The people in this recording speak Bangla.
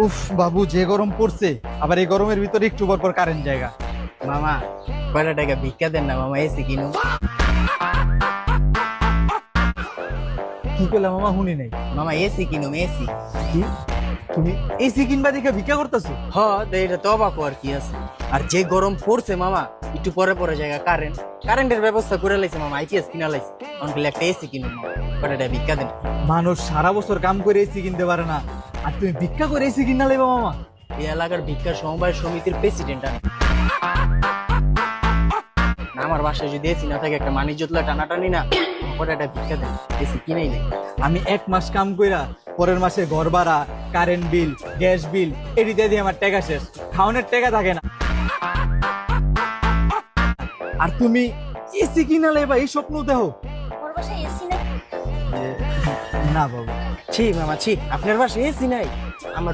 উফ বাবু, যে গরম পড়ছে, আবার এই গরমের ভিতরে একটু পর পর কারেন্ট জায়গা। মামা কয়টা টাকা ভিক্ষা দেন না মামা, এসি কিনুম। কি করলাম মামা, শুনি নাই। মামা এসি কিনুম, এসি। কি, তুমি এসি কিনবা দেখে ভিক্ষা করতেছো? হ তো এটা তো অবাক আর কি আছে। আর যে গরম পড়ছে মামা, একটু পরে পরে জায়গা কারেন্টের ব্যবস্থা করে লাইছে মামা, আইপিএস কিনা লাইছে। অনকে একটা এসি কিনুম মামা, কয়টা টাকা ভিক্ষা দেন। মানুষ সারা বছর কাম করে এসি কিনতে পারে না, আর তুমি ভিক্ষা করে এসি কিনা লাইবা মামা? এই এলাকার ভিক্ষা সমবায় সমিতির প্রেসিডেন্ট আমি। না, আমার বাসায় যদি এসি না থাকে, একটা মানিজ্যতলা টানাটানি না, কয়টা টাকা ভিক্ষা দেন, এসি কিনেই নেই। আমি এক মাস কাম কইরা পরের মাসে ঘর ভাড়া, কারেন্ট বিল, গ্যাস বিল এটি দিয়ে আমার টাকা শেষ, খাওয়ানোর টাকা থাকে না। আর তুমি এসি কিনা লাইবা, এই স্বপ্ন দেখো? ওর বাসায় এসি নাকি? না বাবু। ছি মামা ছি, আপনার বাসায় এসি নাই? আমার